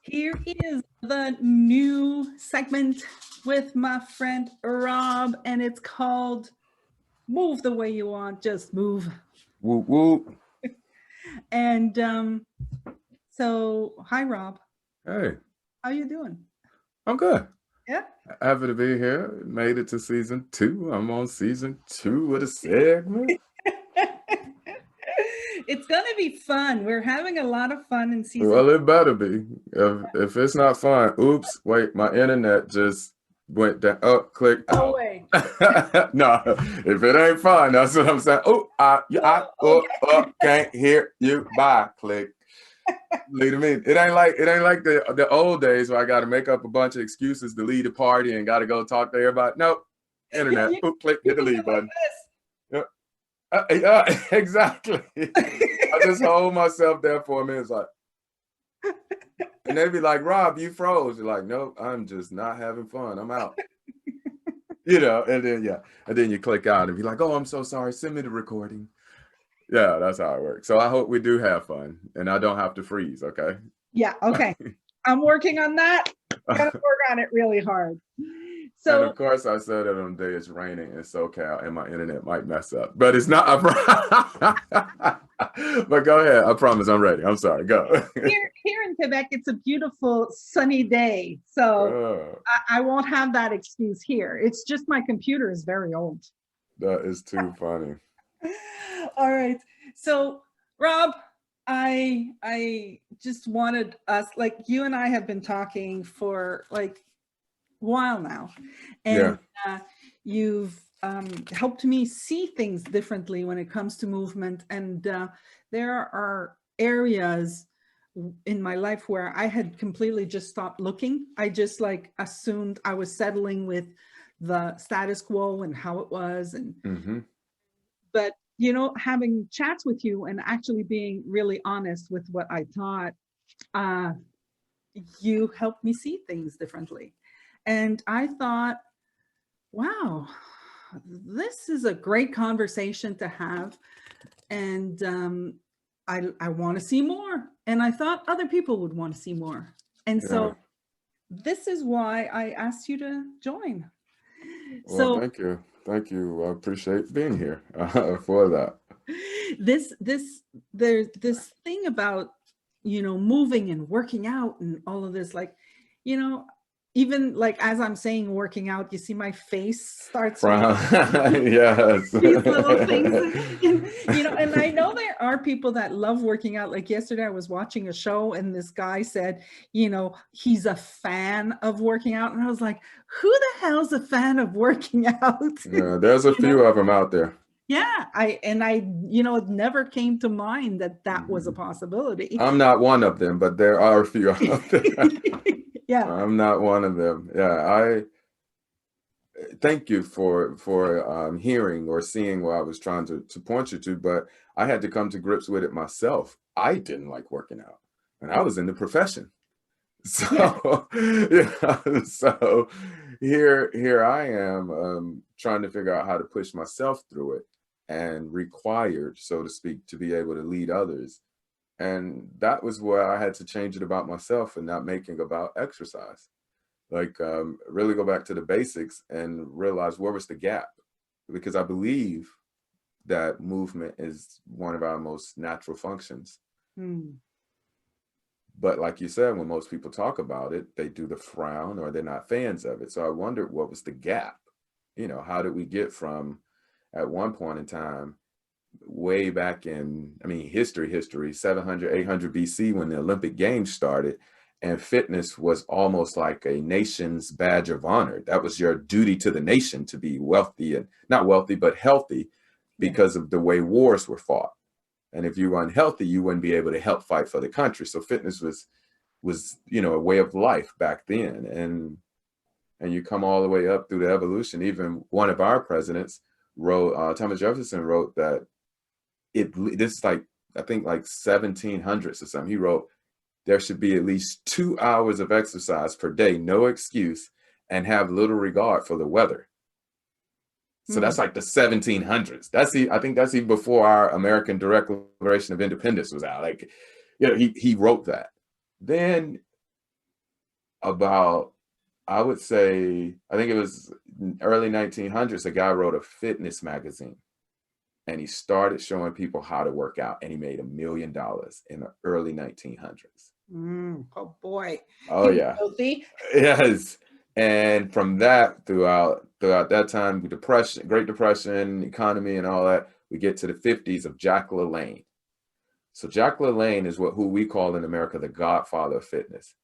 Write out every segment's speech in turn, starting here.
Here is the new segment with my friend Rob, and it's called Move the Way You Want, Just Move. Whoop whoop. And so, hi, Rob. Hey, How you doing? I'm good. Yeah. Happy to be here. Made it to season 2. I'm on season 2 with a segment. It's going to be fun. We're having a lot of fun in season. Well, it better be. If it's not fun, oops, wait, my internet just went down. Oh, click No out. way. No, if it ain't fun, that's what I'm saying. Can't hear you. Bye. Click. Lead me. It ain't like the old days where I got to make up a bunch of excuses to leave the party and got to go talk to everybody. Nope. Internet. Yeah, Oop, click. Hit the leave button. Like Exactly. I just hold myself there for a minute. It's like, and they'd be like, Rob, you froze. You're like, nope, I'm just not having fun. I'm out. And then you click out and be like, oh, I'm so sorry. Send me the recording. Yeah, that's how it works. So I hope we do have fun and I don't have to freeze. Okay. Yeah. Okay. I'm working on that. Gotta work on it really hard. So, and of course, I said that on the day it's raining in SoCal and my internet might mess up, but it's not. But go ahead. I promise I'm ready. I'm sorry. Go. here in Quebec, it's a beautiful sunny day. So I won't have that excuse here. It's just my computer is very old. That is too funny. All right. So, Rob, I just wanted us, like, you and I have been talking for like a while now, and you've helped me see things differently when it comes to movement. And there are areas in my life where I had completely just stopped looking. I just like assumed I was settling with the status quo and how it was. And but having chats with you and actually being really honest with what I thought, you helped me see things differently. And I thought, wow, this is a great conversation to have. And I want to see more. And I thought other people would want to see more. And so this is why I asked you to join. Well, thank you. Thank you. I appreciate being here for that. There's this thing about, moving and working out and all of this, like, even like as I'm saying working out, you see my face starts yes. These little things, and I know there are people that love working out. Like yesterday I was watching a show and this guy said, he's a fan of working out, and I was like, who the hell's a fan of working out? Yeah, there's a few of them out there. Yeah, it never came to mind that was a possibility. I'm not one of them, but there are a few out there. Yeah, I'm not one of them. Yeah, I thank you for hearing or seeing what I was trying to point you to, but I had to come to grips with it myself. I didn't like working out, and I was in the profession. So so here I am trying to figure out how to push myself through it, and required, so to speak, to be able to lead others. And that was where I had to change it about myself and not making about exercise. Like really go back to the basics and realize where was the gap, because I believe that movement is one of our most natural functions. But like you said, when most people talk about it, they do the frown or they're not fans of it. So I wondered what was the gap. How did we get from at one point in time, way back in, history, 700, 800 BC, when the Olympic Games started, and fitness was almost like a nation's badge of honor. That was your duty to the nation, to be wealthy, and not wealthy, but healthy, because of the way wars were fought. And if you were unhealthy, you wouldn't be able to help fight for the country. So fitness was a way of life back then. And you come all the way up through the evolution. Even one of our presidents wrote, Thomas Jefferson wrote that this is like, I think like 1700s or something. He wrote, there should be at least 2 hours of exercise per day, no excuse, and have little regard for the weather. So that's like the 1700s. I think that's even before our American Declaration of Independence was out. Like, he wrote that. Then about, I would say, I think it was early 1900s, a guy wrote a fitness magazine, and he started showing people how to work out, and he made $1 million in the early 1900s. Oh boy. Oh He was yeah. filthy. Yes. And from that, throughout that time, Great Depression, economy and all that, we get to the 50s of Jack LaLanne. So Jack LaLanne is who we call in America the godfather of fitness.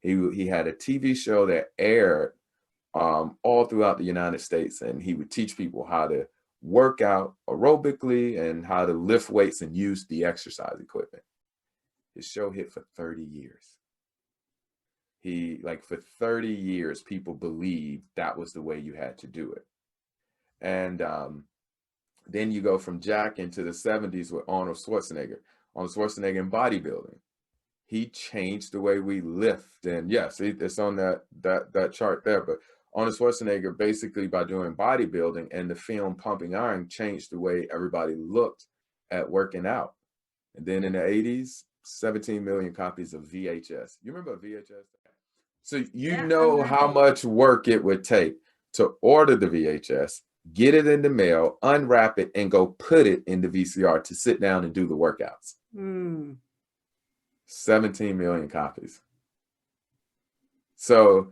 He had a TV show that aired all throughout the United States, and he would teach people how to work out aerobically and how to lift weights and use the exercise equipment. His show hit for 30 years. For 30 years, people believed that was the way you had to do it. And then you go from Jack into the 70s with Arnold Schwarzenegger in bodybuilding. He changed the way we lift. And yes, it's on that chart there, but Arnold Schwarzenegger, basically by doing bodybuilding and the film Pumping Iron, changed the way everybody looked at working out. And then in the 80s, 17 million copies of VHS. You remember VHS? So how much work it would take to order the VHS, get it in the mail, unwrap it, and go put it in the VCR to sit down and do the workouts. 17 million copies. So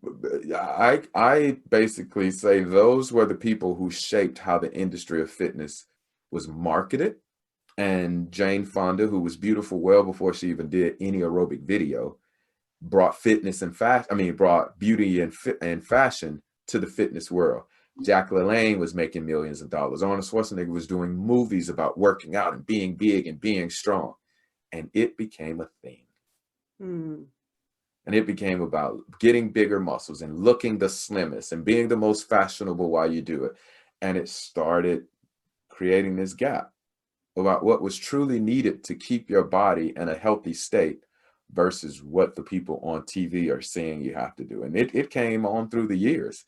I basically say those were the people who shaped how the industry of fitness was marketed. And Jane Fonda, who was beautiful well before she even did any aerobic video, brought fitness and brought beauty and fashion to the fitness world. Jack LaLanne was making millions of dollars. Arnold Schwarzenegger was doing movies about working out and being big and being strong. And it became a thing. And it became about getting bigger muscles and looking the slimmest and being the most fashionable while you do it. And it started creating this gap about what was truly needed to keep your body in a healthy state versus what the people on TV are saying you have to do. And it came on through the years.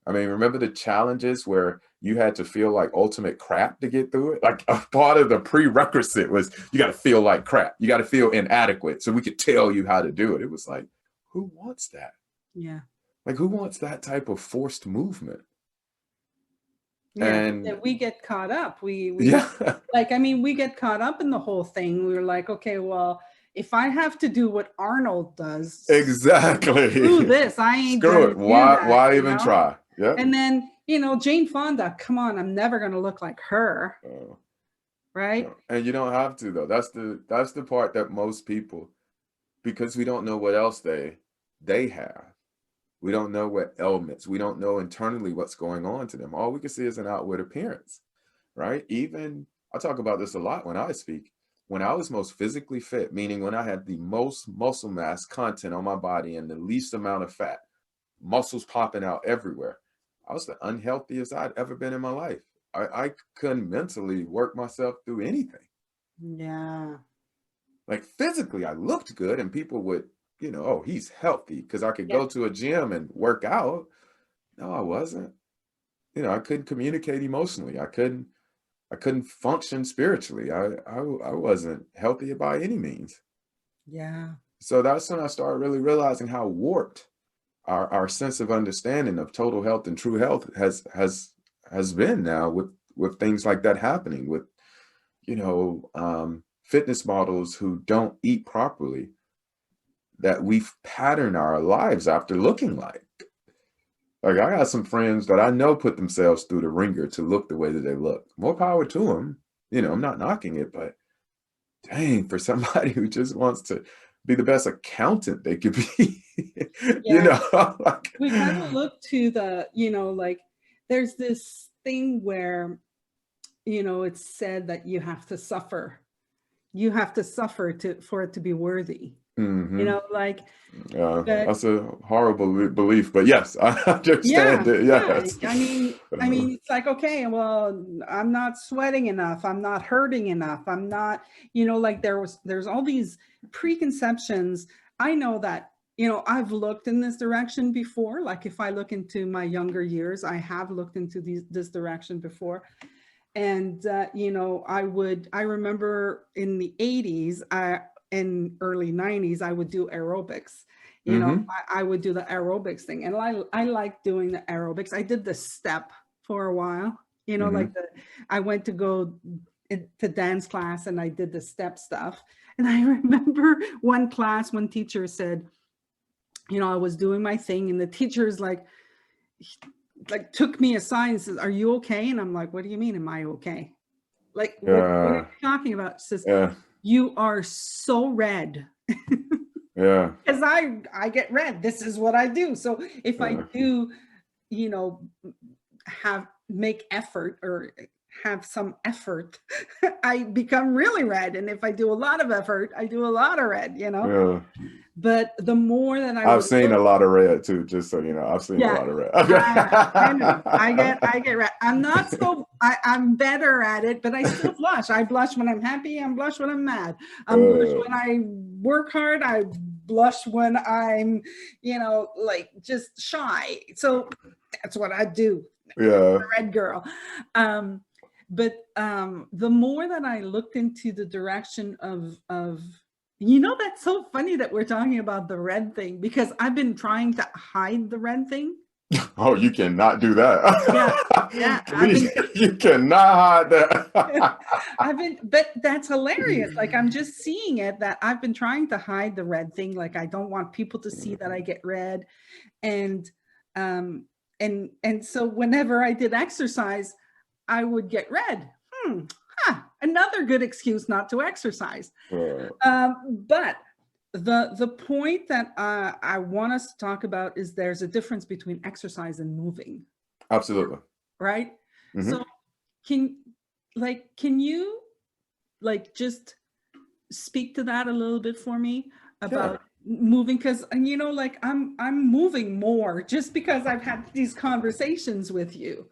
I mean, remember the challenges where you had to feel like ultimate crap to get through it? Like a part of the prerequisite was you got to feel like crap. You got to feel inadequate so we could tell you how to do it. It was like, who wants that? Yeah. Like, who wants that type of forced movement? Yeah, And we get caught up. We we get caught up in the whole thing. We were like, okay, well, if I have to do what Arnold does, exactly, screw this. I ain't screw it. Why even know? try? Yeah. And then, Jane Fonda, come on, I'm never going to look like her. Right. And you don't have to, though. That's the part that most people, because we don't know what else they have. We don't know what ailments. We don't know internally what's going on to them. All we can see is an outward appearance, right? Even, I talk about this a lot when I speak. When I was most physically fit, meaning when I had the most muscle mass content on my body and the least amount of fat, muscles popping out everywhere, I was the unhealthiest I'd ever been in my life. I couldn't mentally work myself through anything. Yeah. Like physically, I looked good and people would, oh, he's healthy because I could go to a gym and work out. No, I wasn't. I couldn't communicate emotionally. I couldn't function spiritually. I wasn't healthy by any means. Yeah. So that's when I started really realizing how warped our sense of understanding of total health and true health has been now with things like that happening with, fitness models who don't eat properly, that we've patterned our lives after looking like. Like I got some friends that I know put themselves through the ringer to look the way that they look. More power to them. I'm not knocking it, but dang, for somebody who just wants to be the best accountant they could be, like, we kind of look to the, like there's this thing where, it's said that you have to suffer. You have to suffer for it to be worthy. That's a horrible belief, but yes, I understand it. Yes. I mean, it's like, okay, well, I'm not sweating enough. I'm not hurting enough. I'm not, like there's all these preconceptions. I know that I've looked in this direction before. Like if I look into my younger years, I have looked into this direction before. And, I remember in the 80s, and early 90s, I would do aerobics. Hmm. I would do the aerobics thing. And I like doing the aerobics. I did the step for a while, Hmm. I went to go to dance class and I did the step stuff. And I remember one class, one teacher said, I was doing my thing and the teacher's like took me aside and says, "Are you okay?" And I'm like, "What do you mean, am I okay? Like, what are you Yeah. talking about?" She says, Yeah. "You are so red." Yeah. Because I get red. This is what I do. So if I Yeah. do, you know, make effort or have some effort, I become really red. And if I do a lot of effort, I do a lot of red. Yeah. But the more that I I've would seen look, a lot of red too, just so you know. I've seen a yeah, lot of red. I know. I get red. I'm not so I'm better at it, but I still blush. I blush when I'm happy. I'm blush when I'm mad. I'm blush Uh, when I work hard. I blush when I'm, like just shy. So that's what I do. yeah. Red girl. Um, but the more that I looked into the direction of that's so funny that we're talking about the red thing because I've been trying to hide the red thing. Oh, you cannot do Yeah, that. yeah. I've Please, been you cannot hide that. but that's hilarious. Like I'm just seeing it that I've been trying to hide the red thing. Like I don't want people to see that I get red. And um and so whenever I did exercise, I would get red. Another good excuse not to exercise. Uh, But the point that I want us to talk about is there's a difference between exercise and moving, absolutely. right? Hmm. So can can you just speak to that a little bit for me Yeah. about moving? Because I'm moving more just because I've had these conversations with you.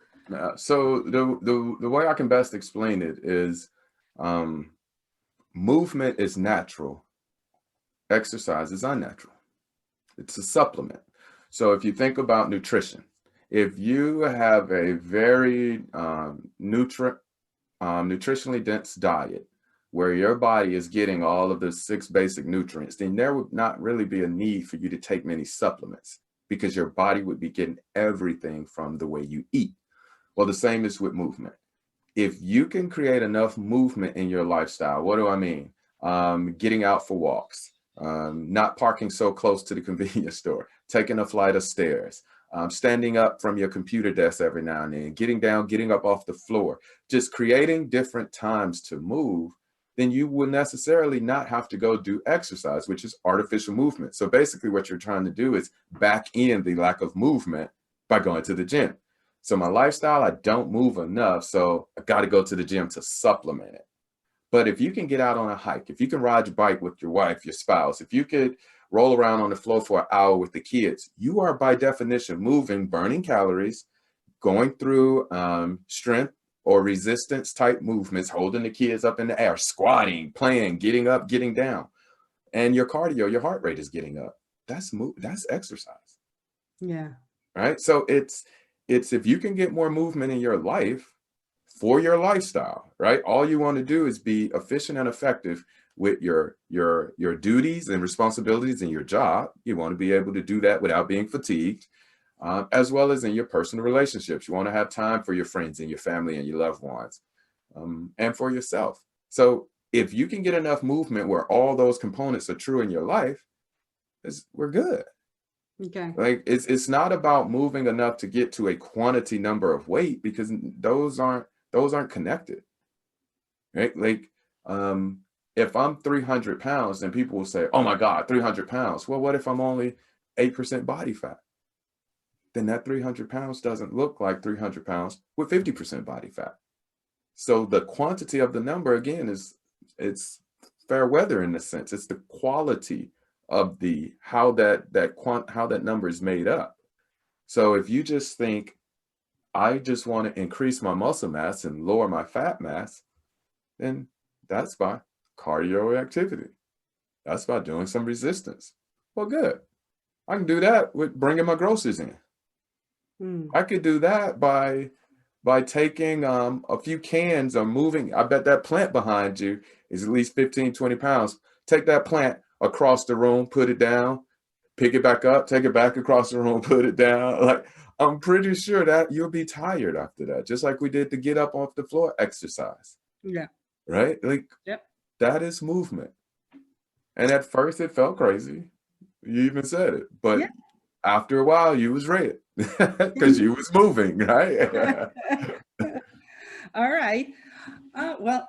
So the way I can best explain it is, um, movement is natural, exercise is unnatural. It's a supplement. So if you think about nutrition, if you have a very nutritionally dense diet where your body is getting all of the 6 basic nutrients, then there would not really be a need for you to take many supplements because your body would be getting everything from the way you eat. Well, the same is with movement. If you can create enough movement in your lifestyle, what do I mean? Getting out for walks, not parking so close to the convenience store, taking a flight of stairs, standing up from your computer desk every now and then, getting down, getting up off the floor, just creating different times to move, then you will necessarily not have to go do exercise, which is artificial movement. So basically what you're trying to do is back in the lack of movement by going to the gym. So my lifestyle, I don't move enough. So I got to go to the gym to supplement it. But if you can get out on a hike, if you can ride your bike with your wife, your spouse, if you could roll around on the floor for an hour with the kids, you are by definition moving, burning calories, going through strength or resistance type movements, holding the kids up in the air, squatting, playing, getting up, getting down. And your cardio, your heart rate is getting up. That's exercise. Yeah. Right? So it's if you can get more movement in your life for your lifestyle, right? All you want to do is be efficient and effective with your duties and responsibilities in your job. You want to be able to do that without being fatigued, as well as in your personal relationships. You want to have time for your friends and your family and your loved ones, and for yourself. So if you can get enough movement where all those components are true in your life, we're good. Okay. Like it's not about moving enough to get to a quantity number of weight because those aren't connected, right? Like if I'm 300 pounds, then people will say, "Oh my God, 300 pounds." Well, what if I'm only 8% body fat? Then that 300 pounds doesn't look like 300 pounds with 50% body fat. So the quantity of the number again it's fair weather in a sense. It's the quality of the how that number is made up. So if you just think, I just want to increase my muscle mass and lower my fat mass, then that's by cardio activity. That's by doing some resistance. Well, good. I can do that with bringing my groceries in. Mm. I could do that by taking a few cans or moving. I bet that plant behind you is at least 15, 20 pounds. Take that plant across the room, put it down, pick it back up, take it back across the room, put it down. Like, I'm pretty sure that you'll be tired after that, just like we did the get up off the floor exercise, Yeah. right? Like, Yep. that is movement. And at first it felt crazy. You even said it, but Yeah. after a while you was red because you was moving, right? All right. Well,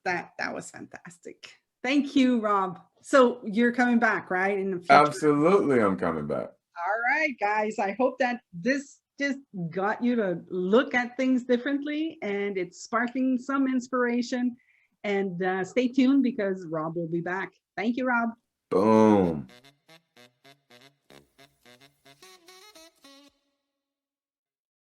that was fantastic. Thank you, Rob. So you're coming back, right, in the future? Absolutely, I'm coming back. All right, guys. I hope that this just got you to look at things differently and it's sparking some inspiration. And stay tuned because Rob will be back. Thank you, Rob. Boom.